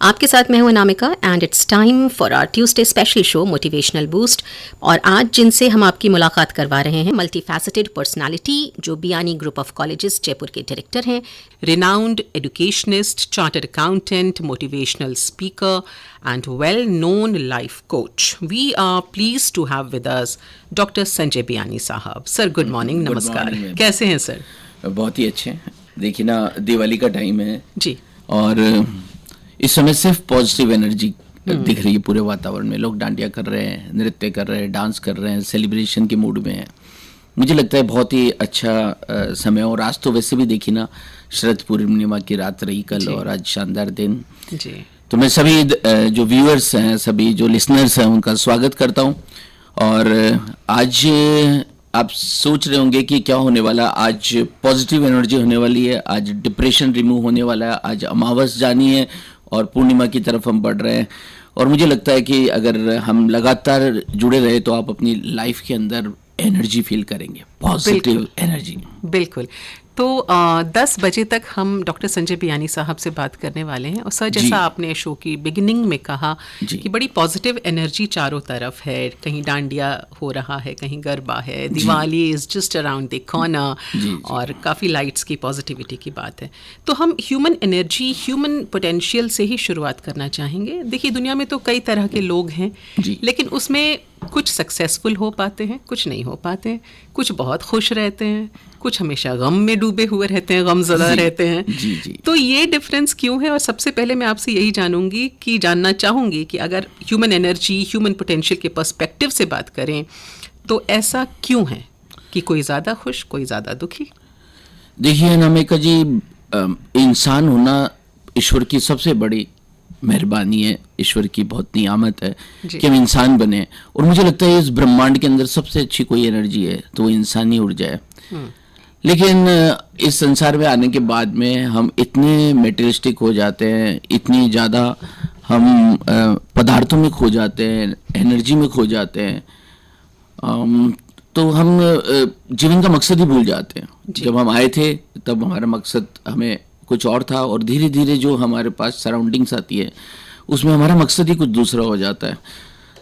आपके साथ मैं हूं Anamika and it's time for our Tuesday special show motivational boost. और आज जिनसे हम आपकी मुलाकात करवा रहे हैं, मल्टी फैसेटेड पर्सनालिटी जो Biyani group of colleges Jaipur के डायरेक्टर हैं, renowned educationist, chartered accountant, motivational speaker and well-known life coach. We are pleased to have with us Dr. Sanjay Biyani साहब. सर गुड मॉर्निंग, नमस्कार। कैसे हैं सर? बहुत ही अच्छे हैं। देखिए ना, दिवाली का टाइम है जी, और इस समय सिर्फ पॉजिटिव एनर्जी दिख रही है पूरे वातावरण में। लोग डांडिया कर रहे हैं, नृत्य कर रहे हैं, डांस कर रहे हैं, सेलिब्रेशन के मूड में हैं। मुझे लगता है बहुत ही अच्छा समय। और आज तो वैसे भी देखिए ना, शरद पूर्णिमा की रात रही कल और आज शानदार दिन जी। तो मैं सभी जो व्यूअर्स हैं, सभी जो लिसनर्स हैं, उनका स्वागत करता हूं। और आज आप सोच रहे होंगे कि क्या होने वाला। आज पॉजिटिव एनर्जी होने वाली है, आज डिप्रेशन रिमूव होने वाला है, आज अमावस जानी है और पूर्णिमा की तरफ हम बढ़ रहे हैं। और मुझे लगता है कि अगर हम लगातार जुड़े रहे तो आप अपनी लाइफ के अंदर एनर्जी फील करेंगे, पॉजिटिव एनर्जी। बिल्कुल। तो 10 बजे तक हम डॉक्टर संजय बियानी साहब से बात करने वाले हैं। और सर, जैसा आपने शो की बिगिनिंग में कहा कि बड़ी पॉजिटिव एनर्जी चारों तरफ है, कहीं डांडिया हो रहा है, कहीं गरबा है, Diwali is just around the corner और काफ़ी लाइट्स की पॉजिटिविटी की बात है। तो हम ह्यूमन एनर्जी, ह्यूमन पोटेंशियल से ही शुरुआत करना चाहेंगे। देखिए, दुनिया में तो कई तरह के लोग हैं, लेकिन उसमें कुछ सक्सेसफुल हो पाते हैं, कुछ नहीं हो पाते, कुछ बहुत खुश रहते हैं, कुछ हमेशा गम में डूबे हुए रहते हैं, गमज़दा रहते हैं। जी। तो ये डिफरेंस क्यों है? और सबसे पहले मैं आपसे यही जानना चाहूँगी कि अगर ह्यूमन एनर्जी, ह्यूमन पोटेंशियल के पर्सपेक्टिव से बात करें तो ऐसा क्यों है कि कोई ज़्यादा खुश, कोई ज़्यादा दुखी? देखिए अनामिका जी, इंसान होना ईश्वर की सबसे बड़ी मेहरबानी है, ईश्वर की बहुत नियामत है कि हम इंसान बने। और मुझे लगता है इस ब्रह्मांड के अंदर सबसे अच्छी कोई एनर्जी है तो वो इंसानी ऊर्जा है। लेकिन इस संसार में आने के बाद में हम इतने मेटेरियलिस्टिक हो जाते हैं, इतनी ज़्यादा हम पदार्थों में खो जाते हैं, एनर्जी में खो जाते हैं, तो हम जीवन का मकसद ही भूल जाते हैं। जब हम आए थे तब हमारा मकसद हमें कुछ और था, और धीरे धीरे जो हमारे पास सराउंडिंग्स आती है उसमें हमारा मकसद ही कुछ दूसरा हो जाता है।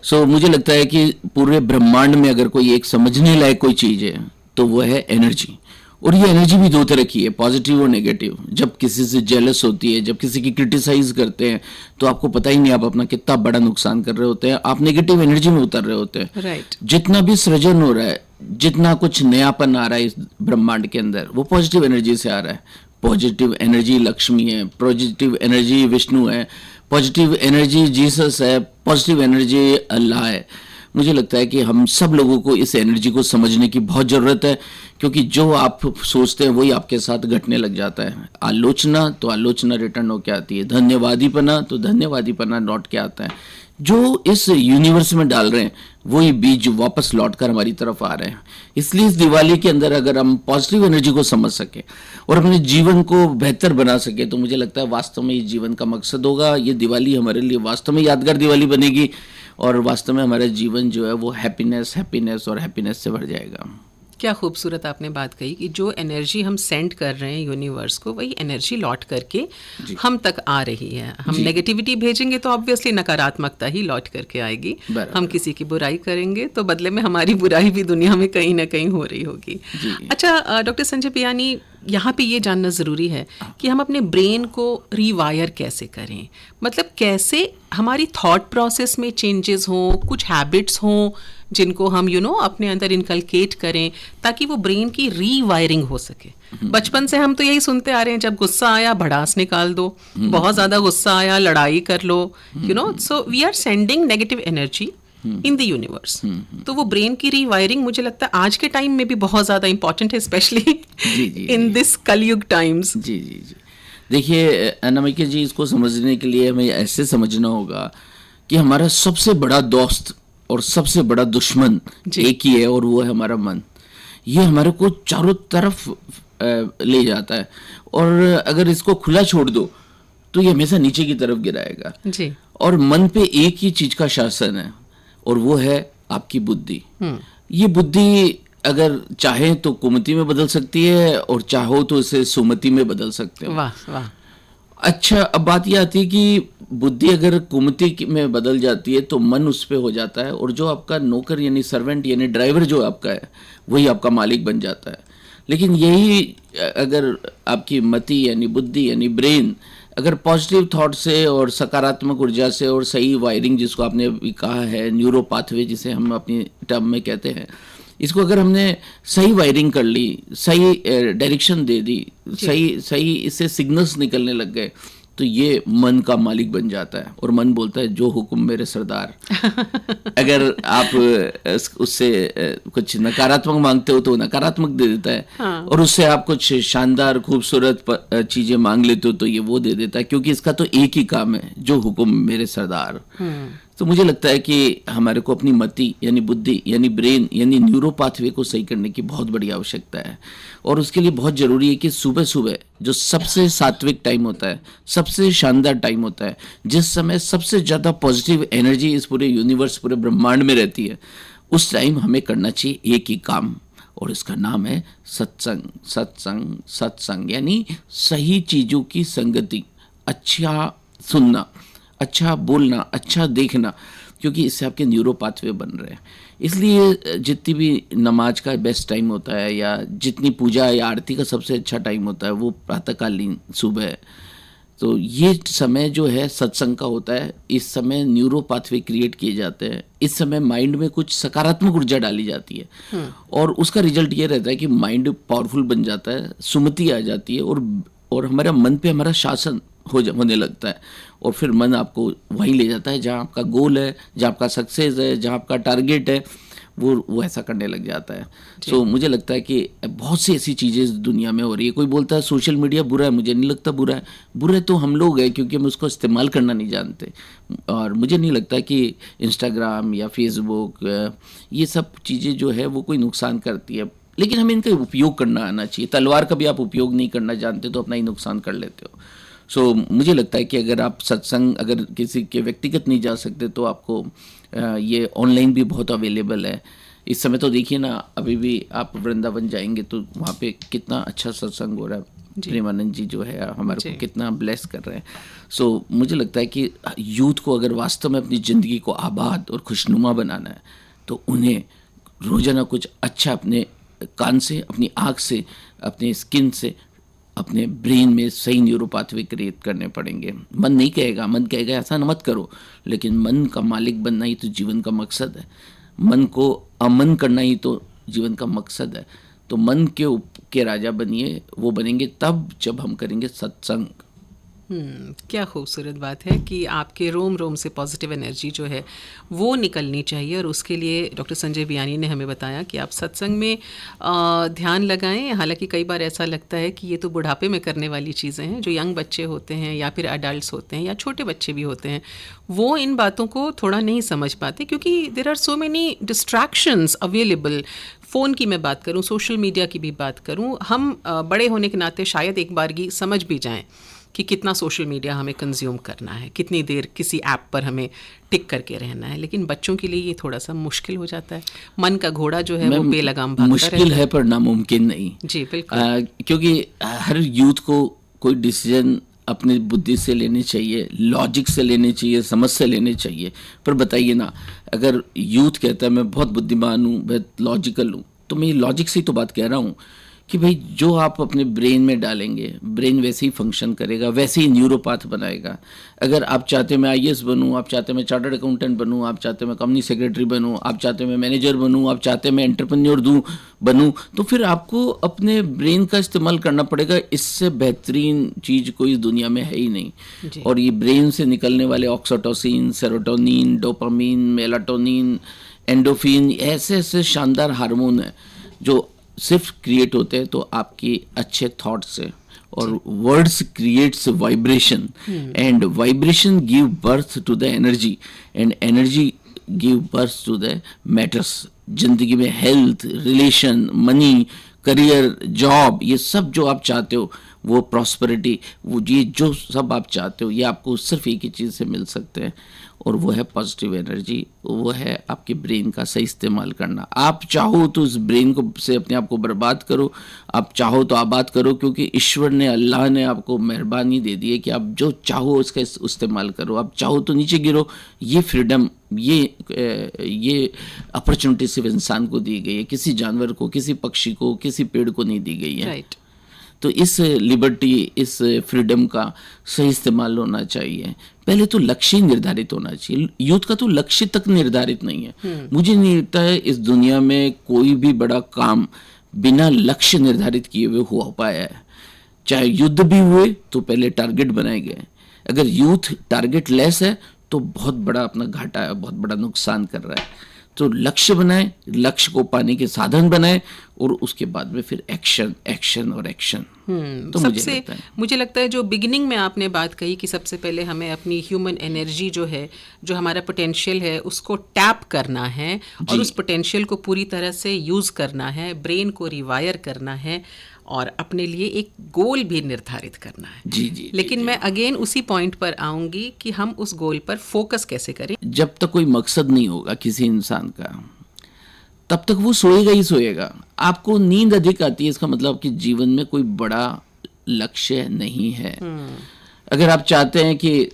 सो मुझे लगता है कि पूरे ब्रह्मांड में अगर कोई एक समझने लायक कोई चीज़ है तो वो है एनर्जी। और ये एनर्जी भी दो तरह की है, पॉजिटिव और नेगेटिव। जब किसी से जेलस होती है, जब किसी की क्रिटिसाइज करते हैं, तो आपको पता ही नहीं आप अपना कितना बड़ा नुकसान कर रहे होते हैं, आप नेगेटिव एनर्जी में उतर रहे होते हैं। राइट। जितना भी सृजन हो रहा है, जितना कुछ नयापन आ रहा है इस ब्रह्मांड के अंदर, वो पॉजिटिव एनर्जी से आ रहा है। पॉजिटिव एनर्जी लक्ष्मी है, पॉजिटिव एनर्जी विष्णु है, पॉजिटिव एनर्जी जीसस है, पॉजिटिव एनर्जी अल्लाह है। मुझे लगता है कि हम सब लोगों को इस एनर्जी को समझने की बहुत ज़रूरत है, क्योंकि जो आप सोचते हैं वही आपके साथ घटने लग जाता है। आलोचना तो आलोचना रिटर्न होके आती है, धन्यवादीपना तो धन्यवादीपना लौट के आता है। जो इस यूनिवर्स में डाल रहे हैं वही बीज वापस लौट कर हमारी तरफ आ रहे हैं। इसलिए इस दिवाली के अंदर अगर हम पॉजिटिव एनर्जी को समझ सके और अपने जीवन को बेहतर बना सके तो मुझे लगता है वास्तव में ये जीवन का मकसद होगा। ये दिवाली हमारे लिए वास्तव में यादगार दिवाली बनेगी और वास्तव में हमारा जीवन जो है वो हैप्पीनेस और हैप्पीनेस से भर जाएगा। क्या खूबसूरत आपने बात कही कि जो एनर्जी हम सेंड कर रहे हैं यूनिवर्स को, वही एनर्जी लौट करके हम तक आ रही है। हम नेगेटिविटी भेजेंगे तो ऑब्वियसली नकारात्मकता ही लौट करके आएगी। हम किसी की बुराई करेंगे तो बदले में हमारी बुराई भी दुनिया में कहीं ना कहीं हो रही होगी। अच्छा डॉक्टर संजय बियानी, यहाँ पे ये जानना ज़रूरी है कि हम अपने ब्रेन को रीवायर कैसे करें। मतलब कैसे हमारी थॉट प्रोसेस में चेंजेस हों, कुछ हैबिट्स हों जिनको हम अपने अंदर इनकलकेट करें ताकि वो ब्रेन की रीवायरिंग हो सके। बचपन से हम तो यही सुनते आ रहे हैं, जब गुस्सा आया भड़ास निकाल दो, बहुत ज़्यादा गुस्सा आया लड़ाई कर लो, so we are sending negative energy in the universe. तो वो ब्रेन की रीवायरिंग मुझे लगता है आज के टाइम में भी बहुत ज़्यादा इंपॉर्टेंट है, स्पेशली इन दिस कलयुग टाइम्स। जी। देखिए अनामिका जी, इसको समझने के लिए हमें ऐसे समझना होगा कि हमारा सबसे बड़ा दोस्त और सबसे बड़ा दुश्मन एक ही है, और वो है हमारा मन। ये हमारे को चारों तरफ ले जाता है, और अगर इसको खुला छोड़ दो तो ये हमेशा नीचे की तरफ गिराएगा जी। और मन पे एक ही चीज का शासन है, और वो है आपकी बुद्धि। ये बुद्धि अगर चाहे तो कुमति में बदल सकती है, और चाहो तो इसे सुमति में बदल सकते हैं। वाह वाह। अच्छा, अब बात ये आती है कि बुद्धि अगर में बदल जाती है तो मन उस पे हो जाता है, और जो आपका नौकर यानी सर्वेंट यानी ड्राइवर जो आपका है वही आपका मालिक बन जाता है। लेकिन यही अगर आपकी मति यानी बुद्धि यानी ब्रेन अगर पॉजिटिव थॉट से और सकारात्मक ऊर्जा से और सही वायरिंग, जिसको आपने अभी कहा है न्यूरो पाथवे जिसे हम अपनी टर्म में कहते हैं, इसको अगर हमने सही वायरिंग कर ली, सही डायरेक्शन दे दी, सही इससे सिग्नल्स निकलने लग गए, तो ये मन का मालिक बन जाता है और मन बोलता है जो हुक्म मेरे सरदार। अगर आप उससे कुछ नकारात्मक मांगते हो तो नकारात्मक दे देता है। हाँ। और उससे आप कुछ शानदार खूबसूरत चीजें मांग लेते हो तो ये वो दे देता है, क्योंकि इसका तो एक ही काम है, जो हुक्म मेरे सरदार। तो मुझे लगता है कि हमारे को अपनी मति यानी बुद्धि यानी ब्रेन यानी न्यूरो पाथवे को सही करने की बहुत बड़ी आवश्यकता है, और उसके लिए बहुत जरूरी है कि सुबह सुबह जो सबसे सात्विक टाइम होता है, सबसे शानदार टाइम होता है, जिस समय सबसे ज्यादा पॉजिटिव एनर्जी इस पूरे यूनिवर्स पूरे ब्रह्मांड में रहती है, उस टाइम हमें करना चाहिए एक ही काम, और इसका नाम है सत्संग। सत्संग सत्संग यानी सही चीजों की संगति, अच्छा सुनना, अच्छा बोलना, अच्छा देखना, क्योंकि इससे आपके न्यूरो पाथवे बन रहे हैं। इसलिए जितनी भी नमाज का बेस्ट टाइम होता है या जितनी पूजा या आरती का सबसे अच्छा टाइम होता है वो प्रातःकालीन सुबह है। तो ये समय जो है सत्संग का होता है। इस समय न्यूरो पाथवे क्रिएट किए जाते हैं, इस समय माइंड में कुछ सकारात्मक ऊर्जा डाली जाती है और उसका रिजल्ट ये रहता है कि माइंड पावरफुल बन जाता है, सुमति आ जाती है और हमारा मन पे हमारा शासन होने लगता है, और फिर मन आपको वहीं ले जाता है जहाँ आपका गोल है, जहाँ आपका सक्सेस है, जहाँ आपका टारगेट है, वो ऐसा करने लग जाता है। सो मुझे लगता है कि बहुत सी ऐसी चीज़ें इस दुनिया में हो रही है। कोई बोलता है सोशल मीडिया बुरा है, मुझे नहीं लगता बुरा है। बुरा तो हम लोग हैं क्योंकि हम उसको इस्तेमाल करना नहीं जानते, और मुझे नहीं लगता कि इंस्टाग्राम या फेसबुक ये सब चीज़ें जो है वो कोई नुकसान करती है, लेकिन हमें इनका उपयोग करना आना चाहिए। तलवार का भी आप उपयोग नहीं करना जानते तो अपना ही नुकसान कर लेते हो। सो मुझे लगता है कि अगर आप सत्संग अगर किसी के व्यक्तिगत नहीं जा सकते तो आपको ये ऑनलाइन भी बहुत अवेलेबल है। इस समय तो देखिए ना, अभी भी आप वृंदावन जाएंगे तो वहाँ पे कितना अच्छा सत्संग हो रहा है। प्रेमानंद जी जो है हमारे को कितना ब्लेस कर रहे हैं। सो मुझे लगता है कि यूथ को अगर वास्तव में अपनी ज़िंदगी को आबाद और खुशनुमा बनाना है तो उन्हें रोजाना कुछ अच्छा अपने कान से, अपनी आँख से, अपने स्किन से, अपने ब्रेन में सही न्यूरो पाथवे क्रिएट करने पड़ेंगे। मन नहीं कहेगा, मन कहेगा ऐसा मत करो, लेकिन मन का मालिक बनना ही तो जीवन का मकसद है। मन को अमन करना ही तो जीवन का मकसद है। तो मन के राजा बनिए, वो बनेंगे तब जब हम करेंगे सत्संग। क्या खूबसूरत बात है कि आपके रोम रोम से पॉजिटिव एनर्जी जो है वो निकलनी चाहिए, और उसके लिए डॉक्टर संजय बियानी ने हमें बताया कि आप सत्संग में ध्यान लगाएं। हालांकि कई बार ऐसा लगता है कि ये तो बुढ़ापे में करने वाली चीज़ें हैं। जो यंग बच्चे होते हैं या फिर अडल्ट्स होते हैं या छोटे बच्चे भी होते हैं, वो इन बातों को थोड़ा नहीं समझ पाते, क्योंकि there are so many distractions available. Phone की मैं बात करूँ, सोशल मीडिया की भी बात करूँ, हम बड़े होने के नाते शायद एक बार की समझ भी जाएं कि कितना सोशल मीडिया हमें कंज्यूम करना है, कितनी देर किसी ऐप पर हमें टिक करके रहना है। लेकिन बच्चों के लिए ये थोड़ा सा मुश्किल हो जाता है। मन का घोड़ा जो है वो बेलगाम भागता मुश्किल है पर नामुमकिन नहीं। जी बिल्कुल। क्योंकि हर यूथ को कोई डिसीजन अपनी बुद्धि से लेने चाहिए, लॉजिक से लेने चाहिए, समझ से लेने चाहिए। पर बताइए ना, अगर यूथ कहता है मैं बहुत बुद्धिमान हूँ, बहुत लॉजिकल हूँ, तो मैं लॉजिक से ही तो बात कह रहा हूँ कि भाई जो आप अपने ब्रेन में डालेंगे, ब्रेन वैसे ही फंक्शन करेगा, वैसे ही न्यूरोपाथ बनाएगा। अगर आप चाहते मैं IAS बनूं, आप चाहते मैं चार्टर्ड अकाउंटेंट बनूं, आप चाहते मैं कंपनी सेक्रेटरी बनूं, आप चाहते मैं मैनेजर बनूं, आप चाहते मैं एंटरप्रेन्योर बनूं, तो फिर आपको अपने ब्रेन का इस्तेमाल करना पड़ेगा। इससे बेहतरीन चीज़ कोई दुनिया में है ही नहीं। और ये ब्रेन से निकलने वाले oxytocin, serotonin, dopamine, melatonin, endorphin, ऐसे ऐसे शानदार हार्मोन हैं जो सिर्फ क्रिएट होते हैं तो आपकी अच्छे थॉट से। और words creates vibration, and vibration give birth to the energy, and energy give birth to the matters. जिंदगी में health, relation, money, career, job, ये सब जो आप चाहते हो वो प्रॉस्पेरिटी, वो ये जो सब आप चाहते हो, ये आपको सिर्फ एक ही चीज़ से मिल सकते हैं, और वो है पॉजिटिव एनर्जी, वो है आपके ब्रेन का सही इस्तेमाल करना। आप चाहो तो उस ब्रेन को से अपने आप को बर्बाद करो, आप चाहो तो आबाद करो, क्योंकि ईश्वर ने, अल्लाह ने आपको मेहरबानी दे दी है कि आप जो चाहो उसका इस्तेमाल करो। आप चाहो तो नीचे गिरो, ये फ्रीडम, ये अपॉर्चुनिटी सिर्फ इंसान को दी गई है, किसी जानवर को, किसी पक्षी को, किसी पेड़ को नहीं दी गई है। राइट। तो इस लिबर्टी, इस फ्रीडम का सही इस्तेमाल होना चाहिए। पहले तो लक्ष्य ही निर्धारित होना चाहिए। यूथ का तो लक्ष्य तक निर्धारित नहीं है। मुझे नहीं लगता है इस दुनिया में कोई भी बड़ा काम बिना लक्ष्य निर्धारित किए हुए हो पाया है। चाहे युद्ध भी हुए तो पहले टारगेट बनाए गए। अगर यूथ टारगेट लेस है तो बहुत बड़ा अपना घाटा है, बहुत बड़ा नुकसान कर रहा है। तो लक्ष्य बनाए, लक्ष्य को पाने के साधन बनाए, और उसके बाद में फिर एक्शन, एक्शन और एक्शन। तो मुझे लगता है जो बिगिनिंग में आपने बात कही कि सबसे पहले हमें अपनी ह्यूमन एनर्जी जो है, जो हमारा पोटेंशियल है, उसको टैप करना है और उस पोटेंशियल को पूरी तरह से यूज़ करना है, ब्रेन को रिवायर करना है और अपने लिए एक गोल भी निर्धारित करना है। जी। लेकिन मैं अगेन उसी पॉइंट पर आऊंगी कि हम उस गोल पर फोकस कैसे करें। जब तक कोई मकसद नहीं होगा किसी इंसान का, तब तक वो सोएगा ही सोएगा। आपको नींद अधिक आती है, इसका मतलब कि जीवन में कोई बड़ा लक्ष्य नहीं है। अगर आप चाहते हैं कि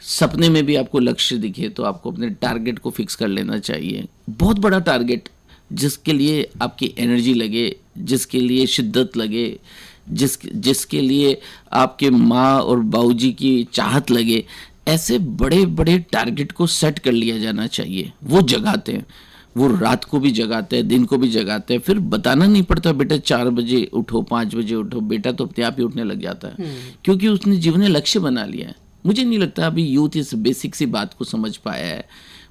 सपने में भी आपको लक्ष्य दिखे, तो आपको अपने टारगेट को फिक्स कर लेना चाहिए। बहुत बड़ा टारगेट, जिसके लिए आपकी एनर्जी लगे, जिसके लिए शिद्दत लगे, जिसके लिए आपके माँ और बाबूजी की चाहत लगे, ऐसे बड़े बड़े टारगेट को सेट कर लिया जाना चाहिए। वो जगाते हैं, वो रात को भी जगाते हैं, दिन को भी जगाते हैं। फिर बताना नहीं पड़ता बेटा 4 बजे उठो, 5 बजे उठो, बेटा तो अपने आप ही उठने लग जाता है, क्योंकि उसने जीवन में लक्ष्य बना लिया है। मुझे नहीं लगता अभी यूथ इस बेसिक सी बात को समझ पाया है।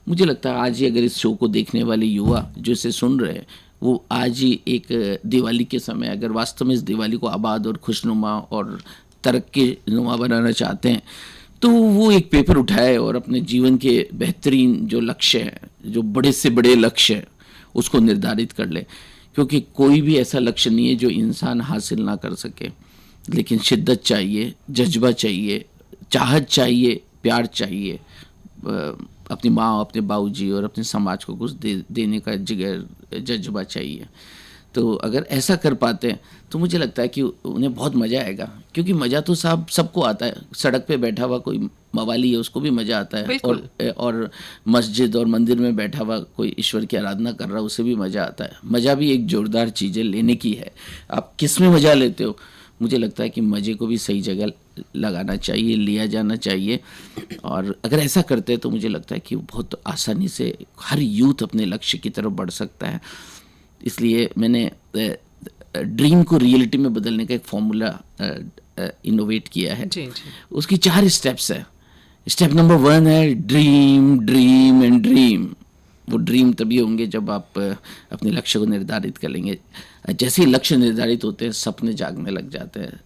मुझे लगता है आज ही अगर इस शो को देखने वाले युवा जो इसे सुन रहे हैं, वो आज ही एक दिवाली के समय अगर वास्तव में इस दिवाली को आबाद और खुशनुमा और तरक्की नुमा बनाना चाहते हैं, तो वो एक पेपर उठाए और अपने जीवन के बेहतरीन जो लक्ष्य हैं, जो बड़े से बड़े लक्ष्य हैं, उसको निर्धारित कर ले। क्योंकि कोई भी ऐसा लक्ष्य नहीं है जो इंसान हासिल ना कर सके, लेकिन शिद्दत चाहिए, जज्बा चाहिए, चाहत चाहिए, प्यार चाहिए, अपनी माँ, अपने बाबूजी और अपने समाज को कुछ देने का जिगर, जज्बा चाहिए। तो अगर ऐसा कर पाते हैं तो मुझे लगता है कि उन्हें बहुत मज़ा आएगा। क्योंकि मज़ा तो सबको आता है। सड़क पे बैठा हुआ कोई मवाली है, उसको भी मज़ा आता है, और मस्जिद और मंदिर में बैठा हुआ कोई ईश्वर की आराधना कर रहा है, उसे भी मज़ा आता है। मज़ा भी एक जोरदार चीज़ है, लेने की है। आप किस में मज़ा लेते हो? मुझे लगता है कि मज़े को भी सही जगह लगाना चाहिए, लिया जाना चाहिए। और अगर ऐसा करते हैं तो मुझे लगता है कि बहुत आसानी से हर यूथ अपने लक्ष्य की तरफ बढ़ सकता है। इसलिए मैंने ड्रीम को रियलिटी में बदलने का एक फॉर्मूला इनोवेट किया है। जी। उसकी 4 स्टेप्स है। स्टेप नंबर 1 है ड्रीम, ड्रीम एंड ड्रीम। वो ड्रीम तभी होंगे जब आप अपने लक्ष्य को निर्धारित कर लेंगे। जैसे ही लक्ष्य निर्धारित होते हैं, सपने जागने लग जाते हैं।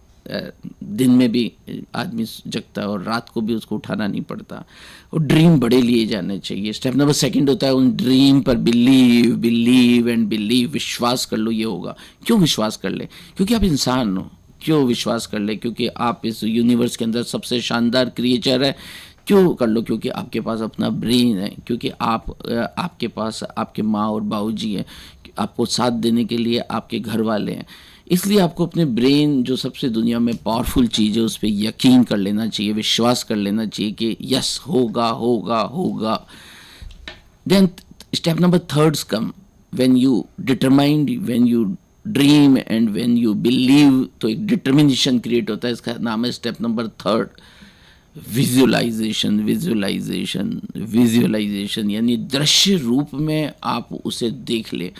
दिन में भी आदमी जगता है और रात को भी उसको उठाना नहीं पड़ता। और ड्रीम बड़े लिए जाने चाहिए। स्टेप नंबर 2 होता है उन ड्रीम पर बिलीव एंड बिलीव, विश्वास कर लो ये होगा। क्यों विश्वास कर ले? क्योंकि आप इंसान हो। क्यों विश्वास कर ले? क्योंकि आप इस यूनिवर्स के अंदर सबसे शानदार क्रिएचर है। क्यों कर लो? क्योंकि आपके पास अपना ब्रेन है, क्योंकि आपके पास आपके माँ और बाबूजी हैं, आपको साथ देने के लिए आपके घर वाले हैं। इसलिए आपको अपने ब्रेन, जो सबसे दुनिया में पावरफुल चीज़ है, उस पर यकीन कर लेना चाहिए, विश्वास कर लेना चाहिए कि यस होगा होगा होगा। Then step number 3 come when you determined, when you dream and when you believe. तो एक डिटर्मिनेशन क्रिएट होता है, इसका नाम है step number 3 visualization. Visualization visualization यानी दृश्य रूप में आप उसे देख ले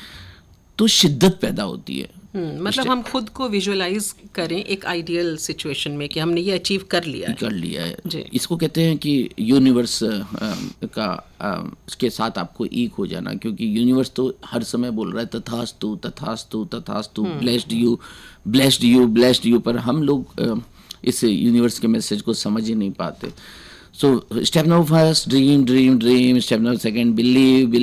तो शिद्दत पैदा होती है। मतलब हम खुद को विजुअलाइज करें एक आइडियल सिचुएशन में कि हमने ये अचीव कर लिया है। इसको कहते हैं कि यूनिवर्स के साथ आपको एक हो जाना। क्योंकि यूनिवर्स तो हर समय बोल रहा है तथास्तु तथास्तु तथास्तु, blessed you blessed you blessed you, पर हम लोग इस यूनिवर्स के मैसेज को समझ ही नहीं पाते। So step number first, dream. Step number second, believe.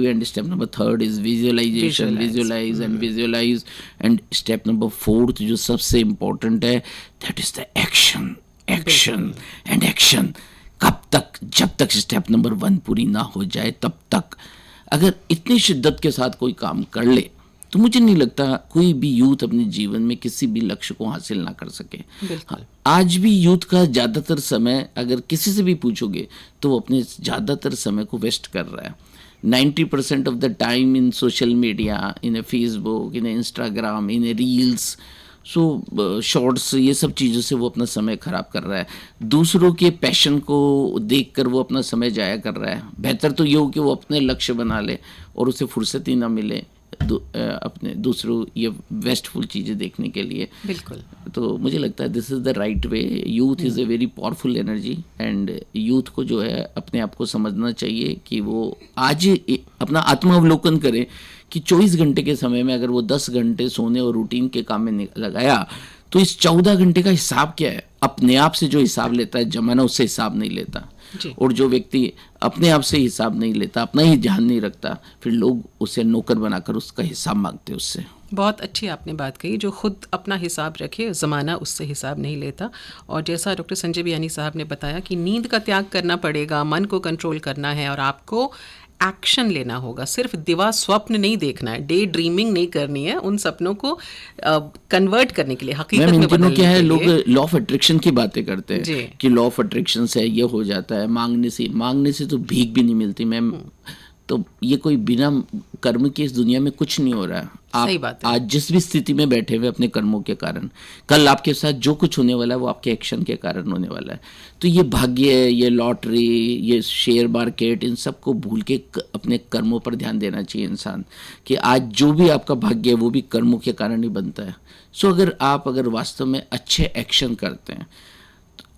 And step number third is visualization, visualize and visualize. And step number fourth, जो सबसे important है, that is the action and action. कब तक? जब तक स्टेप नंबर 1 पूरी ना हो जाए तब तक। अगर इतनी शिद्दत के साथ कोई काम कर ले तो मुझे नहीं लगता कोई भी यूथ अपने जीवन में किसी भी लक्ष्य को हासिल ना कर सके। हाँ, आज भी यूथ का ज़्यादातर समय अगर किसी से भी पूछोगे तो वो अपने ज़्यादातर समय को वेस्ट कर रहा है। 90% of the time in social media, in Facebook, in Instagram, in reels, shorts, ये सब चीज़ों से वो अपना समय ख़राब कर रहा है। दूसरों के पैशन को देखकर वो अपना समय जाया कर रहा है। बेहतर तो ये हो कि वो अपने लक्ष्य बना ले और उसे फुर्सत ही ना मिले अपने दूसरों ये वेस्टफुल चीज़ें देखने के लिए। बिल्कुल। तो मुझे लगता है this is the right way. Youth is a very powerful energy and youth को जो है अपने आप को समझना चाहिए कि वो आज अपना आत्मावलोकन करे कि 24 घंटे के समय में अगर वो 10 घंटे सोने और रूटीन के काम में लगाया तो इस 14 घंटे का हिसाब क्या है? अपने आप से जो हिसाब लेता है जमाना उससे हिसाब नहीं लेता। और जो व्यक्ति अपने आप से हिसाब नहीं लेता, अपना ही ध्यान नहीं रखता, फिर लोग उसे नौकर बनाकर उसका हिसाब मांगते हैं उससे। बहुत अच्छी आपने बात कही, जो खुद अपना हिसाब रखे ज़माना उससे हिसाब नहीं लेता। और जैसा डॉक्टर संजय बियानी साहब ने बताया कि नींद का त्याग करना पड़ेगा, मन को कंट्रोल करना है और आपको एक्शन लेना होगा। सिर्फ दिवा स्वप्न नहीं देखना है, डे ड्रीमिंग नहीं करनी है, उन सपनों को कन्वर्ट करने के लिए, हकीकत में बदलने क्या है, के लोग लिए। लॉ ऑफ अट्रैक्शन की बातें करते हैं कि लॉ ऑफ अट्रैक्शन से ये हो जाता है, मांगने से तो भीख भी नहीं मिलती मैम। तो ये कोई बिना कर्म के इस दुनिया में कुछ नहीं हो रहा है। सही बात है। आज जिस भी स्थिति में बैठे हुए अपने कर्मों के कारण, कल आपके साथ जो कुछ होने वाला है वो आपके एक्शन के कारण होने वाला है। तो ये भाग्य, ये लॉटरी, ये शेयर मार्केट, इन सब को भूल के अपने कर्मों पर ध्यान देना चाहिए इंसान कि आज जो भी आपका भाग्य है वो भी कर्मों के कारण ही बनता है। सो अगर वास्तव में अच्छे एक्शन करते हैं,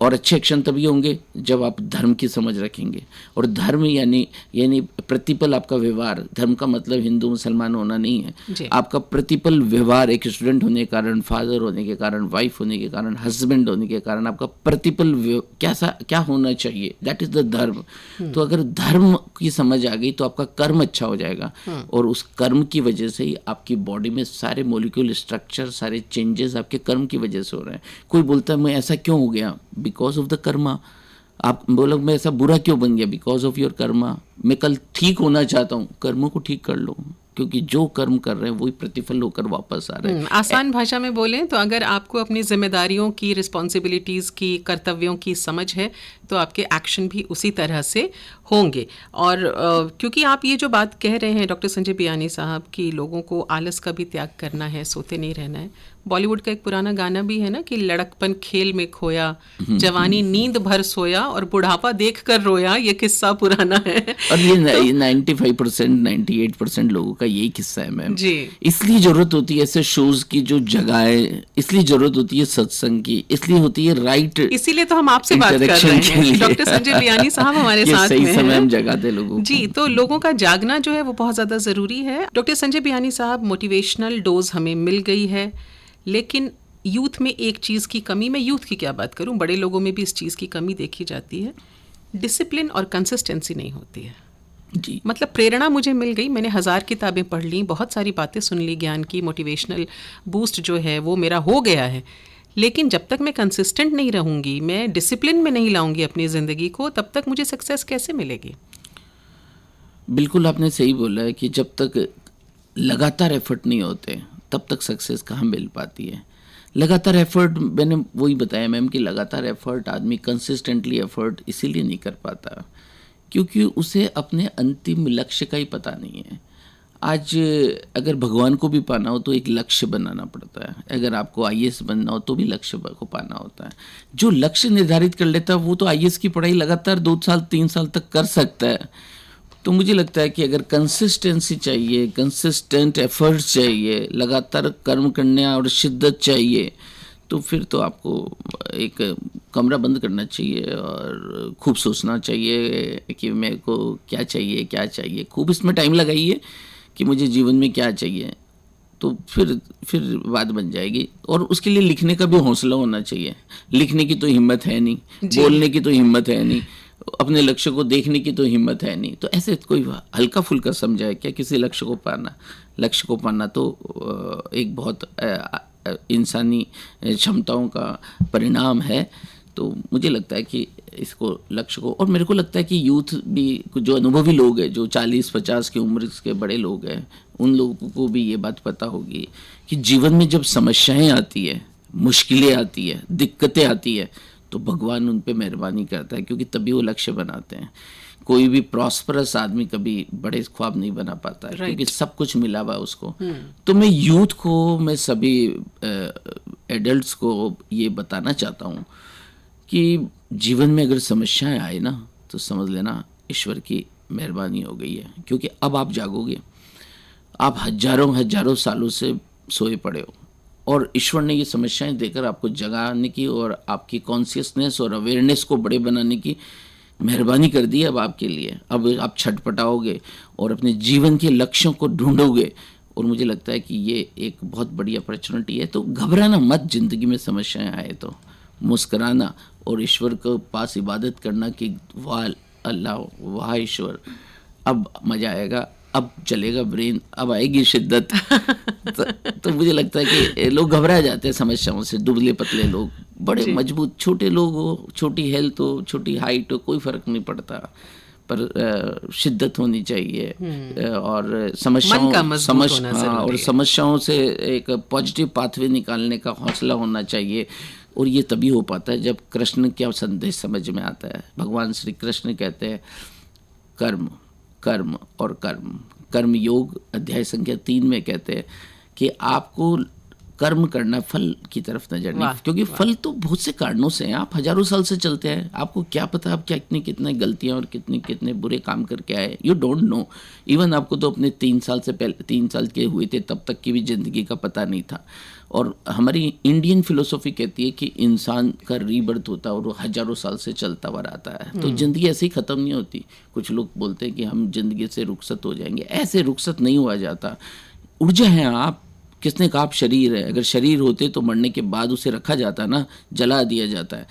और अच्छे एक्शन तभी होंगे जब आप धर्म की समझ रखेंगे। और धर्म यानी प्रतिपल आपका व्यवहार, धर्म का मतलब हिंदू मुसलमान होना नहीं है। आपका प्रतिपल व्यवहार, एक स्टूडेंट होने के कारण, फादर होने के कारण, वाइफ होने के कारण, हस्बैंड होने के कारण आपका प्रतिपल क्या होना चाहिए, दैट इज द धर्म। तो अगर धर्म की समझ आ गई तो आपका कर्म अच्छा हो जाएगा और उस कर्म की वजह से ही आपकी बॉडी में सारे मॉलिक्यूल स्ट्रक्चर, सारे चेंजेस आपके कर्म की वजह से हो रहे हैं। कोई बोलता है मैं ऐसा क्यों हो गया, बिकॉज ऑफ द कर्मा। आप बोलो मैं ऐसा बुरा क्यों बन गया, बिकॉज ऑफ योर कर्मा। मैं कल ठीक होना चाहता हूँ, कर्मों को ठीक कर लो, क्योंकि जो कर्म कर रहे हैं वही प्रतिफल होकर वापस आ रहे हैं। आसान भाषा में बोलें तो अगर आपको अपनी जिम्मेदारियों की, रिस्पॉन्सिबिलिटीज़ की, कर्तव्यों की समझ है तो आपके एक्शन भी उसी तरह से होंगे। और क्योंकि आप ये जो बात कह रहे हैं डॉक्टर संजय बियानी साहब कि लोगों को आलस का भी त्याग करना है, सोते नहीं रहना है। बॉलीवुड का एक पुराना गाना भी है ना कि लड़कपन खेल में खोया, जवानी नींद भर सोया और बुढ़ापा देख कर रोया। ये किस्सा पुराना है और ये 95% 98% लोगों का यही किस्सा है मैम जी। इसलिए जरूरत होती है ऐसे शोज की जो जगह, इसलिए जरूरत होती है सत्संग की, इसलिए होती है राइट। इसीलिए तो हम आपसे बात कर रहे हैं। डॉक्टर संजय बियानी साहब हमारे साथ सही में समय हम जगाते लोगों जी। तो लोगों का जागना जो है वो बहुत ज़्यादा ज़रूरी है। डॉक्टर संजय बियानी साहब, मोटिवेशनल डोज हमें मिल गई है, लेकिन यूथ में एक चीज़ की कमी, मैं यूथ की क्या बात करूं, बड़े लोगों में भी इस चीज़ की कमी देखी जाती है। डिसिप्लिन और कंसिस्टेंसी नहीं होती है जी। मतलब प्रेरणा मुझे मिल गई, मैंने 1000 किताबें पढ़ ली, बहुत सारी बातें सुन ली, ज्ञान की, मोटिवेशनल बूस्ट जो है वो मेरा हो गया है, लेकिन जब तक मैं कंसिस्टेंट नहीं रहूँगी, मैं डिसिप्लिन में नहीं लाऊंगी अपनी ज़िंदगी को, तब तक मुझे सक्सेस कैसे मिलेगी। बिल्कुल आपने सही बोला है कि जब तक लगातार एफर्ट नहीं होते तब तक सक्सेस कहाँ मिल पाती है। लगातार एफर्ट, मैंने वही बताया मैम कि लगातार एफर्ट, आदमी कंसिस्टेंटली एफर्ट इसीलिए नहीं कर पाता क्योंकि उसे अपने अंतिम लक्ष्य का ही पता नहीं है। आज अगर भगवान को भी पाना हो तो एक लक्ष्य बनाना पड़ता है, अगर आपको IAS बनना हो तो भी लक्ष्य को पाना होता है। जो लक्ष्य निर्धारित कर लेता है वो तो IAS की पढ़ाई लगातार 2 साल 3 साल तक कर सकता है। तो मुझे लगता है कि अगर कंसिस्टेंसी चाहिए, कंसिस्टेंट एफर्ट्स चाहिए, लगातार कर्म करने और शिद्दत चाहिए, तो फिर तो आपको एक कमरा बंद करना चाहिए और खूब सोचना चाहिए कि मेरे को क्या चाहिए, खूब इसमें टाइम लगाइए कि मुझे जीवन में क्या चाहिए। तो फिर बात बन जाएगी। और उसके लिए लिखने का भी हौसला होना चाहिए। लिखने की तो हिम्मत है नहीं, बोलने की तो हिम्मत है नहीं, अपने लक्ष्य को देखने की तो हिम्मत है नहीं, तो ऐसे कोई हल्का फुल्का समझाए क्या किसी लक्ष्य को पाना तो एक बहुत इंसानी क्षमताओं का परिणाम है। तो मुझे लगता है कि इसको लक्ष्य को, और मेरे को लगता है कि यूथ भी, जो अनुभवी लोग हैं, जो 40-50 की उम्र के बड़े लोग हैं, उन लोगों को भी ये बात पता होगी कि जीवन में जब समस्याएं आती है, मुश्किलें आती है, दिक्कतें आती है, तो भगवान उन पे मेहरबानी करता है, क्योंकि तभी वो लक्ष्य बनाते हैं। कोई भी प्रॉस्परस आदमी कभी बड़े ख्वाब नहीं बना पाता है, क्योंकि सब कुछ मिला हुआ है उसको। तो मैं यूथ को, मैं सभी एडल्ट्स को ये बताना चाहता हूँ कि जीवन में अगर समस्याएं आए ना, तो समझ लेना ईश्वर की मेहरबानी हो गई है, क्योंकि अब आप जागोगे। आप हजारों सालों से सोए पड़े हो, और ईश्वर ने ये समस्याएं देकर आपको जगाने की और आपकी कॉन्शियसनेस और अवेयरनेस को बड़े बनाने की मेहरबानी कर दी है अब आपके लिए। अब आप छटपटाओगे और अपने जीवन के लक्ष्यों को ढूंढोगे, और मुझे लगता है कि ये एक बहुत बड़ी अपॉर्चुनिटी है। तो घबराना मत, जिंदगी में समस्याएं आए तो मुस्कुराना और ईश्वर के पास इबादत करना कि वाह अल्लाह, वाह ईश्वर, अब मज़ा आएगा, अब चलेगा ब्रेन, अब आएगी शिद्दत। तो मुझे लगता है कि लोग घबरा जाते हैं समस्याओं से, दुबले पतले लोग, बड़े मजबूत छोटे लोग हो, छोटी हेल्थ हो, छोटी हाइट हो, कोई फ़र्क नहीं पड़ता, पर शिद्दत होनी चाहिए और समस्याओं से एक पॉजिटिव पाथवे निकालने का हौसला होना चाहिए। और ये तभी हो पाता है जब कृष्ण क्या संदेश समझ में आता है। भगवान श्री कृष्ण कहते हैं कर्म कर्म और कर्म। कर्म योग अध्याय संख्या 3 में कहते हैं कि आपको कर्म करना, फल की तरफ नजर नहीं, क्योंकि फल तो बहुत से कारणों से हैं। आप हजारों साल से चलते हैं, आपको क्या पता आप क्या कितनी गलतियां और कितने बुरे काम करके आए, यू डोंट नो। इवन आपको तो अपने 3 साल से पहले, 3 साल के हुए थे तब तक की भी जिंदगी का पता नहीं था। और हमारी इंडियन फिलोसॉफी कहती है कि इंसान का रीबर्थ होता है और वो हजारों साल से चलता हुआ रहता है। तो जिंदगी ऐसे ही ख़त्म नहीं होती। कुछ लोग बोलते हैं कि हम जिंदगी से रुखसत हो जाएंगे, ऐसे रुखसत नहीं हुआ जाता। ऊर्जा है आप, किसने कहा आप शरीर है? अगर शरीर होते तो मरने के बाद उसे रखा जाता ना, जला दिया जाता है।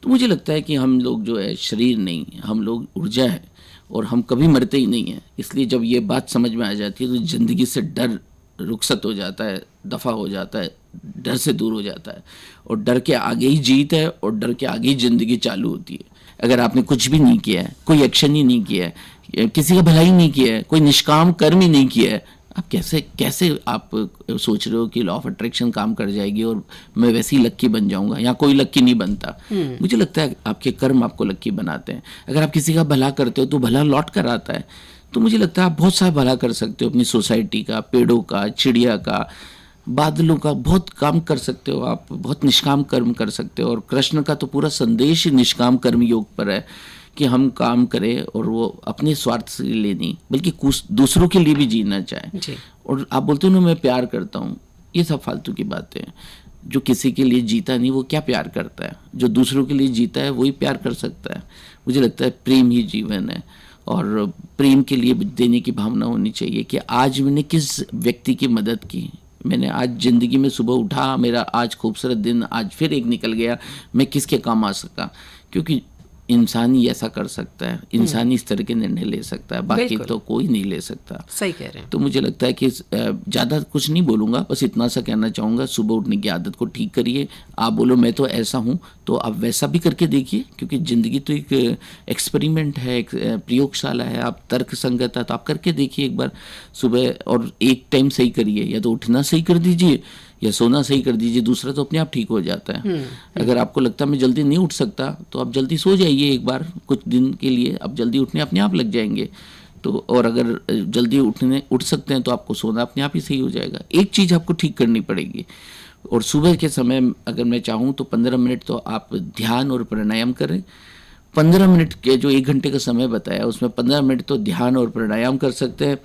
तो मुझे लगता है कि हम लोग जो है शरीर नहीं, हम लोग ऊर्जा है और हम कभी मरते ही नहीं हैं। इसलिए जब ये बात समझ में आ जाती है तो ज़िंदगी से डर रुखसत हो जाता है, दफ़ा हो जाता है, डर से दूर हो जाता है। और डर के आगे ही जीत है और डर के आगे ही ज़िंदगी चालू होती है। अगर आपने कुछ भी नहीं किया है, कोई एक्शन ही नहीं किया है, किसी का भलाई नहीं किया है, कोई निष्काम कर्म ही नहीं किया है, आप कैसे आप सोच रहे हो कि लॉ ऑफ अट्रैक्शन काम कर जाएगी और मैं वैसे ही लक्की बन जाऊंगा? यहाँ कोई लक्की नहीं बनता। मुझे लगता है आपके कर्म आपको लक्की बनाते हैं। अगर आप किसी का भला करते हो तो भला लौट कर आता है। तो मुझे लगता है आप बहुत सारा भला कर सकते हो, अपनी सोसाइटी का, पेड़ों का, चिड़िया का, बादलों का, बहुत काम कर सकते हो आप, बहुत निष्काम कर्म कर सकते हो। और कृष्ण का तो पूरा संदेश ही निष्काम कर्म योग पर है कि हम काम करें और वो अपने स्वार्थ के लिए नहीं बल्कि दूसरों के लिए भी जीना चाहे। और आप बोलते हो ना मैं प्यार करता हूँ, ये सब फालतू की बातें हैं। जो किसी के लिए जीता नहीं वो क्या प्यार करता है? जो दूसरों के लिए जीता है वही प्यार कर सकता है। मुझे लगता है प्रेम ही जीवन है और प्रेम के लिए देने की भावना होनी चाहिए कि आज मैंने किस व्यक्ति की मदद की, मैंने आज ज़िंदगी में सुबह उठा, मेरा आज खूबसूरत दिन आज फिर एक निकल गया, मैं किसके काम आ सका। क्योंकि इंसान ही ऐसा कर सकता है, इंसान ही इस तरह के निर्णय ले सकता है, बाकी तो कोई नहीं ले सकता। सही कह रहे हैं। तो मुझे लगता है कि ज़्यादा कुछ नहीं बोलूँगा, बस इतना सा कहना चाहूँगा, सुबह उठने की आदत को ठीक करिए। आप बोलो मैं तो ऐसा हूँ, तो आप वैसा भी करके देखिए, क्योंकि ज़िंदगी तो एक एक्सपेरिमेंट है, एक प्रयोगशाला है। आप तर्क संगत है तो आप करके देखिए एक बार सुबह, और एक टाइम सही करिए, या तो उठना सही कर दीजिए या सोना सही कर दीजिए, दूसरा तो अपने आप ठीक हो जाता है। अगर आपको लगता है मैं जल्दी नहीं उठ सकता तो आप जल्दी सो जाइए एक बार, कुछ दिन के लिए आप जल्दी उठने अपने आप लग जाएंगे। तो और अगर जल्दी उठ सकते हैं तो आपको सोना अपने आप ही सही हो जाएगा। एक चीज़ आपको ठीक करनी पड़ेगी, और सुबह के समय अगर मैं चाहूँ तो 15 मिनट तो आप ध्यान और प्राणायाम करें। 15 मिनट के जो 1 घंटे का समय बताया उसमें 15 मिनट तो ध्यान और प्राणायाम कर सकते हैं।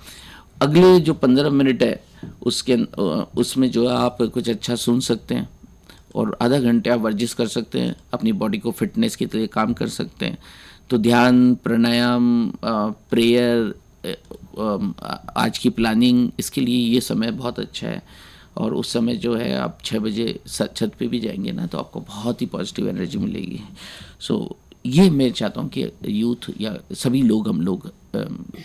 अगले जो 15 मिनट है उसमें जो आप कुछ अच्छा सुन सकते हैं, और आधा घंटे आप वर्जिश कर सकते हैं, अपनी बॉडी को फिटनेस के लिए काम कर सकते हैं। तो ध्यान, प्राणायाम, प्रेयर, आज की प्लानिंग, इसके लिए ये समय बहुत अच्छा है। और उस समय जो है आप 6 बजे छत पे भी जाएंगे ना तो आपको बहुत ही पॉजिटिव एनर्जी मिलेगी। सो ये मैं चाहता हूँ कि यूथ या सभी लोग, हम लोग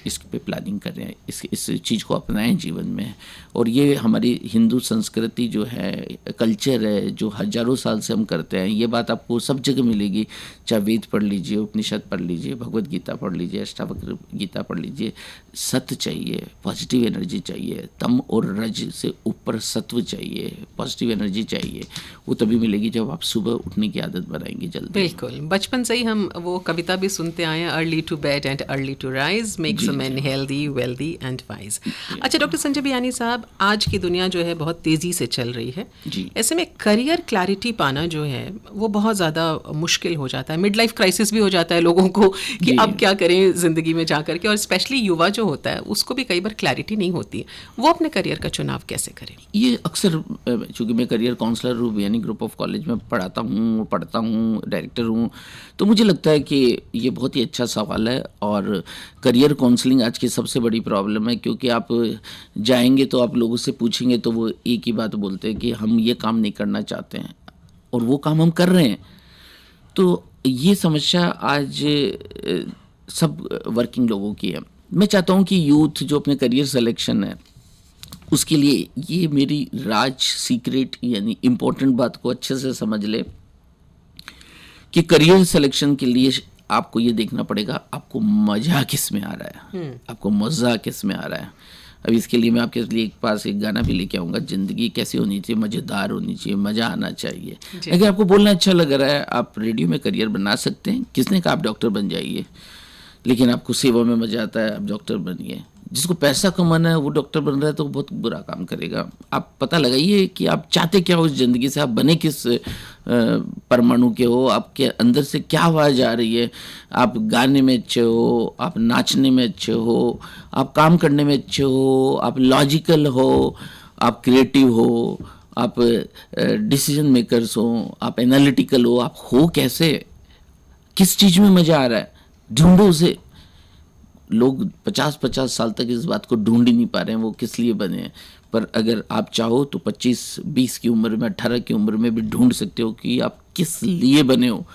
इस पे प्लानिंग कर रहे हैं, इस चीज़ को अपनाएं जीवन में। और ये हमारी हिंदू संस्कृति जो है, कल्चर है, जो हजारों साल से हम करते हैं, ये बात आपको सब जगह मिलेगी। चाहे वेद पढ़ लीजिए, उपनिषद पढ़ लीजिए, भगवत गीता पढ़ लीजिए, अष्टावक्र गीता पढ़ लीजिए। सत्य चाहिए, पॉजिटिव एनर्जी चाहिए, तम और रज से ऊपर सत्व चाहिए, पॉजिटिव एनर्जी चाहिए। वो तभी मिलेगी जब आप सुबह उठने की आदत बनाएंगे जल्दी। बिल्कुल, बचपन से ही हम वो कविता भी सुनते आए हैं, early to bed and early to rise makes a man healthy, wealthy and wise. अच्छा डॉक्टर संजय बियानी साहब, आज की दुनिया जो है बहुत तेज़ी से चल रही है जी। ऐसे में करियर क्लैरिटी पाना जो है वो बहुत ज़्यादा मुश्किल हो जाता है। मिड लाइफ क्राइसिस भी हो जाता है लोगों को कि अब क्या करें ज़िंदगी में जा करके, और स्पेशली युवा जो होता है उसको भी कई बार क्लैरिटी नहीं होती है, वो अपने करियर का चुनाव कैसे करें? ये अक्सर, चूँकि मैं करियर काउंसलर हूँ, बियानी ग्रुप ऑफ कॉलेज में पढ़ता हूँ, डायरेक्टर हूँ, तो मुझे लगता है कि ये बहुत ही अच्छा सवाल है। और करियर काउंसलिंग आज की सबसे बड़ी प्रॉब्लम है, क्योंकि आप जाएंगे तो आप लोगों से पूछेंगे तो वो एक ही बात बोलते हैं कि हम ये काम नहीं करना चाहते हैं और वो काम हम कर रहे हैं। तो ये समस्या आज सब वर्किंग लोगों की है। मैं चाहता हूँ कि यूथ जो अपने करियर सिलेक्शन है उसके लिए ये मेरी राज सीक्रेट यानी इम्पोर्टेंट बात को अच्छे से समझ ले कि करियर सिलेक्शन के लिए आपको ये देखना पड़ेगा आपको मज़ा किस में आ रहा है, आपको मज़ा किस में आ रहा है। अब इसके लिए मैं आपके लिए एक पास एक गाना भी लेके आऊँगा, ज़िंदगी कैसी होनी चाहिए, मज़ेदार होनी चाहिए, मज़ा आना चाहिए। अगर आपको बोलना अच्छा लग रहा है, आप रेडियो में करियर बना सकते हैं। किसने कहा आप डॉक्टर बन जाइए, लेकिन आपको सेवा में मज़ा आता है, आप डॉक्टर बनिए। जिसको पैसा कमाना है वो डॉक्टर बन रहा है तो बहुत बुरा काम करेगा। आप पता लगाइए कि आप चाहते क्या हो इस ज़िंदगी से, आप बने किस परमाणु के हो, आपके अंदर से क्या आवाज़ आ रही है। आप गाने में अच्छे हो, आप नाचने में अच्छे हो, आप काम करने में अच्छे हो, आप लॉजिकल हो, आप क्रिएटिव हो, आप डिसीजन मेकर्स हो, आप एनालिटिकल हो, आप हो कैसे, किस चीज़ में मज़ा आ रहा है, ढूंढो उसे। लोग 50-50 साल तक इस बात को ढूंढ ही नहीं पा रहे हैं वो किस लिए बने हैं। पर अगर आप चाहो तो 25-20 की उम्र में, 18 की उम्र में भी ढूंढ सकते हो कि आप किस लिए बने हो,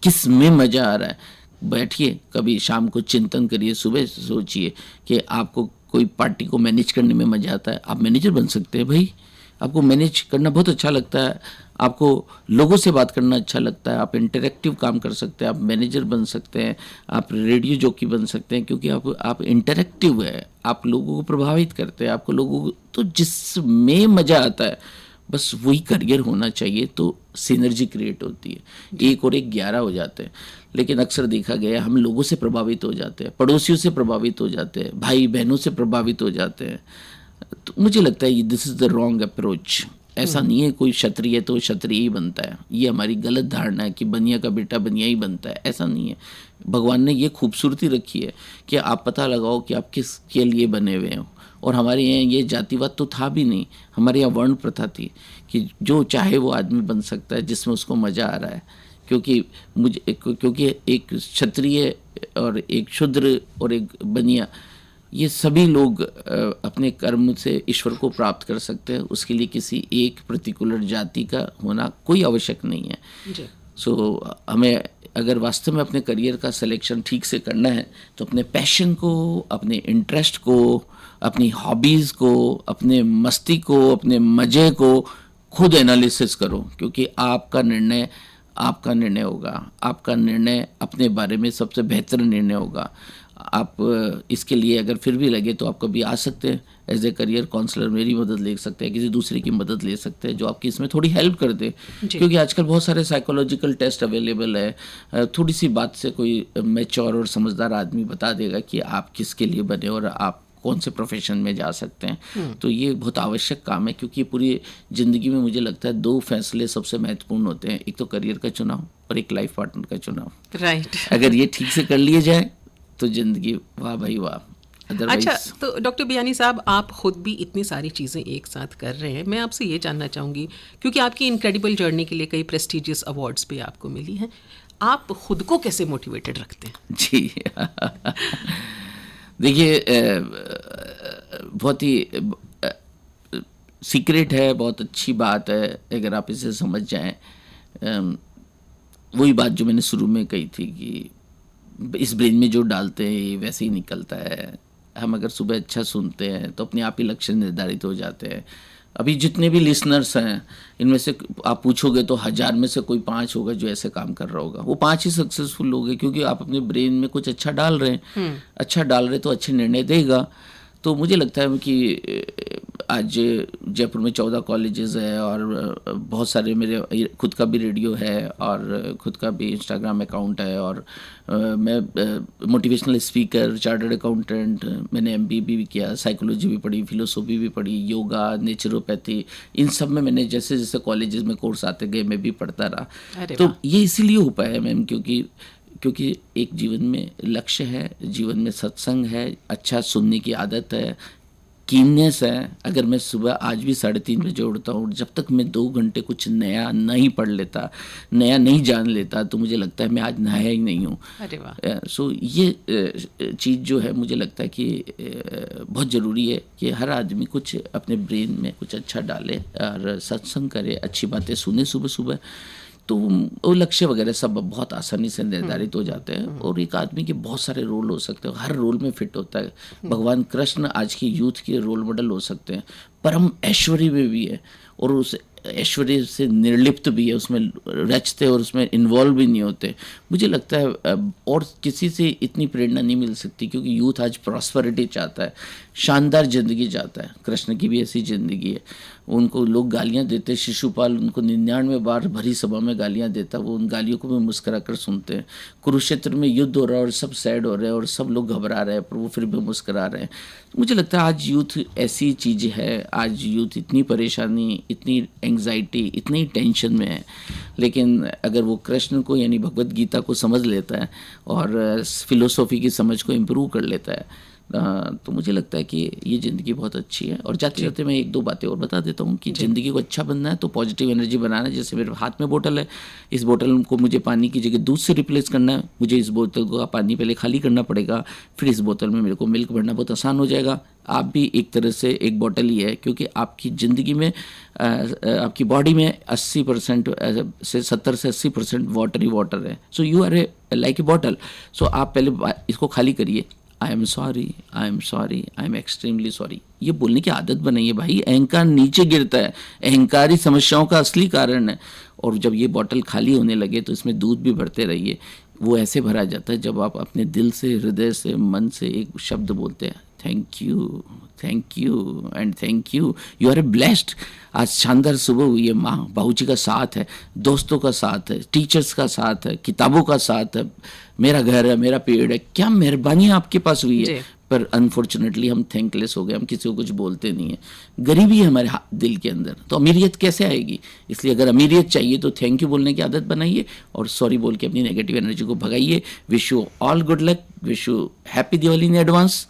किस में मज़ा आ रहा है। बैठिए, कभी शाम को चिंतन करिए, सुबह सोचिए कि आपको कोई पार्टी को मैनेज करने में मज़ा आता है, आप मैनेजर बन सकते हैं भाई। आपको मैनेज करना बहुत अच्छा लगता है, आपको लोगों से बात करना अच्छा लगता है, आप इंटरेक्टिव काम कर सकते हैं, आप मैनेजर बन सकते हैं, आप रेडियो जॉकी बन सकते हैं, क्योंकि आप इंटरेक्टिव है, आप लोगों को प्रभावित करते हैं, आपको लोगों को तो जिसमें मज़ा आता है बस वही करियर होना चाहिए। तो सिनर्जी क्रिएट होती है, 1 और 1 11 हो जाते हैं। लेकिन अक्सर देखा गया हम लोगों से प्रभावित हो जाते हैं, पड़ोसियों से प्रभावित हो जाते हैं, भाई बहनों से प्रभावित हो जाते हैं। तो मुझे लगता है this is the wrong approach. ऐसा नहीं है कोई क्षत्रिय है तो क्षत्रिय ही बनता है, ये हमारी गलत धारणा है कि बनिया का बेटा बनिया ही बनता है। ऐसा नहीं है। भगवान ने ये खूबसूरती रखी है कि आप पता लगाओ कि आप किस के लिए बने हुए हो। और हमारे यहाँ ये जातिवाद तो था भी नहीं, हमारे यहाँ वर्ण प्रथा थी कि जो चाहे वो आदमी बन सकता है जिसमें उसको मज़ा आ रहा है। क्योंकि एक क्षत्रिय और एक शूद्र और एक बनिया, ये सभी लोग अपने कर्म से ईश्वर को प्राप्त कर सकते हैं। उसके लिए किसी एक पर्टिकुलर जाति का होना कोई आवश्यक नहीं है। सो हमें अगर वास्तव में अपने करियर का सिलेक्शन ठीक से करना है तो अपने पैशन को, अपने इंटरेस्ट को, अपनी हॉबीज़ को, अपने मस्ती को, अपने मज़े को खुद एनालिसिस करो, क्योंकि आपका निर्णय होगा। आपका निर्णय अपने बारे में सबसे बेहतर निर्णय होगा। आप इसके लिए अगर फिर भी लगे तो आप कभी आ सकते हैं एज ए करियर काउंसलर, मेरी मदद ले सकते हैं, किसी दूसरे की मदद ले सकते हैं जो आपकी इसमें थोड़ी हेल्प कर दे। क्योंकि आजकल बहुत सारे साइकोलॉजिकल टेस्ट अवेलेबल है। थोड़ी सी बात से कोई मैच्योर और समझदार आदमी बता देगा कि आप किसके लिए बने और आप कौन से प्रोफेशन में जा सकते हैं। तो ये बहुत आवश्यक काम है, क्योंकि पूरी ज़िंदगी में मुझे लगता है 2 फैसले सबसे महत्वपूर्ण होते हैं, एक तो करियर का चुनाव और एक लाइफ पार्टनर का चुनाव। राइट। अगर ये ठीक से कर लिए जाए तो ज़िंदगी वाह भाई वाह। अच्छा, तो डॉक्टर बियानी साहब, आप खुद भी इतनी सारी चीज़ें एक साथ कर रहे हैं। मैं आपसे ये जानना चाहूँगी, क्योंकि आपकी इनक्रेडिबल जर्नी के लिए कई प्रेस्टिजियस अवार्ड्स भी आपको मिली हैं, आप खुद को कैसे मोटिवेटेड रखते हैं? जी देखिए, बहुत ही सीक्रेट है, बहुत अच्छी बात है अगर आप इसे समझ जाएं। वही बात जो मैंने शुरू में कही थी कि इस ब्रेन में जो डालते हैं वैसे ही निकलता है। हम अगर सुबह अच्छा सुनते हैं तो अपने आप ही लक्ष्य निर्धारित हो जाते हैं। अभी जितने भी लिसनर्स हैं इनमें से आप पूछोगे तो 1000 में से कोई 5 होगा जो ऐसे काम कर रहा होगा। वो 5 ही सक्सेसफुल लोग हैं क्योंकि आप अपने ब्रेन में कुछ अच्छा डाल रहे हैं। अच्छा डाल रहे तो अच्छे निर्णय देगा। तो मुझे लगता है कि आज जयपुर में 14 कॉलेजेस है और बहुत सारे मेरे खुद का भी रेडियो है और खुद का भी इंस्टाग्राम अकाउंट है और मैं मोटिवेशनल स्पीकर, चार्टर्ड अकाउंटेंट, मैंने MBA भी किया, साइकोलॉजी भी पढ़ी, फिलोसॉफी भी पढ़ी, योगा, नेचुरोपैथी, इन सब में मैंने जैसे जैसे कॉलेजेस में कोर्स आते गए मैं भी पढ़ता रहा। तो ये इसीलिए हो पाया मैम क्योंकि एक जीवन में लक्ष्य है, जीवन में सत्संग है, अच्छा सुनने की आदत है, कीननेस है। अगर मैं सुबह आज भी 3:30 बजे उठता हूँ, जब तक मैं 2 घंटे कुछ नया नहीं पढ़ लेता, नया नहीं जान लेता, तो मुझे लगता है मैं आज नया ही नहीं हूँ। अरे वाह। सो ये चीज़ जो है मुझे लगता है कि बहुत ज़रूरी है कि हर आदमी कुछ अपने ब्रेन में कुछ अच्छा डाले और सत्संग करे, अच्छी बातें सुने सुबह सुबह, तो वो लक्ष्य वगैरह सब बहुत आसानी से निर्धारित हो जाते हैं। और एक आदमी के बहुत सारे रोल हो सकते हैं, हर रोल में फिट होता है। भगवान कृष्ण आज की यूथ के रोल मॉडल हो सकते हैं, परम ऐश्वर्य में भी है और उस ऐश्वर्य से निर्लिप्त भी है, उसमें रचते और उसमें इन्वॉल्व भी नहीं होते। मुझे लगता है और किसी से इतनी प्रेरणा नहीं मिल सकती क्योंकि यूथ आज प्रॉस्पेरिटी चाहता है, शानदार ज़िंदगी चाहता है। कृष्ण की भी ऐसी ज़िंदगी है। उनको लोग गालियां देते, शिशुपाल उनको 99 बार भरी सभा में गालियां देता, वो उन गालियों को भी मुस्करा कर सुनते हैं। कुरुक्षेत्र में युद्ध हो रहा है और सब सैड हो रहे हैं और सब लोग घबरा रहे हैं, पर वो फिर भी मुस्करा रहे हैं। मुझे लगता है आज यूथ ऐसी चीज़ है, आज यूथ इतनी परेशानी, इतनी एंग्जाइटी, इतनी टेंशन में है, लेकिन अगर वो कृष्ण को यानी भगवत गीता को समझ लेता है और फिलोसॉफी की समझ को इम्प्रूव कर लेता है, तो मुझे लगता है कि ये ज़िंदगी बहुत अच्छी है। और जाते जाते मैं 1-2 बातें और बता देता हूँ कि ज़िंदगी को अच्छा बनना है तो पॉजिटिव एनर्जी बनाना है। जैसे मेरे हाथ में बोतल है, इस बोतल को मुझे पानी की जगह दूध से रिप्लेस करना है। मुझे इस बोतल को पानी पहले खाली करना पड़ेगा, फिर इस बोतल में मेरे को मिल्क भरना बहुत आसान हो जाएगा। आप भी एक तरह से एक बोतल ही है क्योंकि आपकी ज़िंदगी में आपकी बॉडी में 80% से 70 से 80% वाटर ही वाटर है। So you are like a bottle. So आप पहले इसको खाली करिए। I am sorry, I am sorry, I am extremely sorry, ये बोलने की आदत बनाइए भाई। अहंकार नीचे गिरता है, अहंकारी समस्याओं का असली कारण है। और जब ये बॉटल खाली होने लगे तो इसमें दूध भी भरते रहिए। वो ऐसे भरा जाता है जब आप अपने दिल से, हृदय से, मन से एक शब्द बोलते हैं, thank you, thank you and thank you, you are a blessed. आज शानदार सुबह हुई है, माँ बाबू जी का साथ है, दोस्तों का साथ है, टीचर्स का साथ है, किताबों का साथ है, मेरा घर है, मेरा पेड़ है। क्या मेहरबानी आपके पास हुई है। पर अनफॉर्चुनेटली हम थैंकलेस हो गए, हम किसी को कुछ बोलते नहीं है। गरीबी है हमारे दिल के अंदर, तो अमीरियत कैसे आएगी। इसलिए अगर अमीरियत चाहिए तो थैंक यू बोलने की आदत बनाइए और सॉरी बोल के अपनी नेगेटिव एनर्जी को भगाइए। Wish you all good luck, wish you happy Diwali in advance.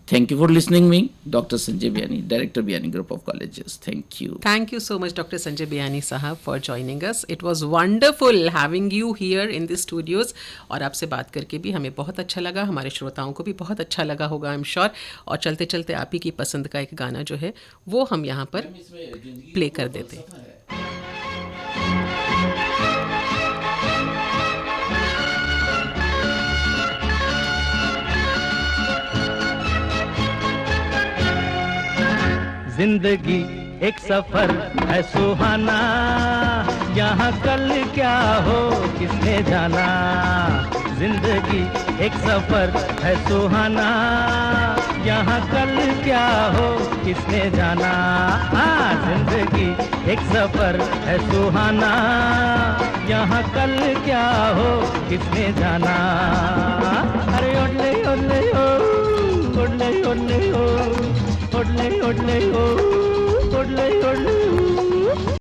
Thank you for listening me, Dr. Sanjay Biani, Director Biani Group of Colleges. Thank you. Thank you so much, Dr. Sanjay Biani sahab, for joining us. It was wonderful having you here in the studios. और आपसे बात करके भी हमें बहुत अच्छा लगा, हमारे श्रोताओं को भी बहुत अच्छा लगा होगा, आई एम श्योर। और चलते चलते आप ही की पसंद का एक गाना जो है वो हम यहाँ पर प्ले कर देते हैं। जिंदगी एक सफर है सुहाना, यहाँ कल क्या हो किसने जाना। जिंदगी एक सफर है सुहाना, यहाँ कल क्या हो किसने जाना। हाँ, जिंदगी एक सफर है सुहाना, यहाँ कल क्या हो किसने जाना। अरे ओडले ओडले ओ, ओडले ओडले ओ, ओडले ओडले ओ, ओडले ओडले ओ।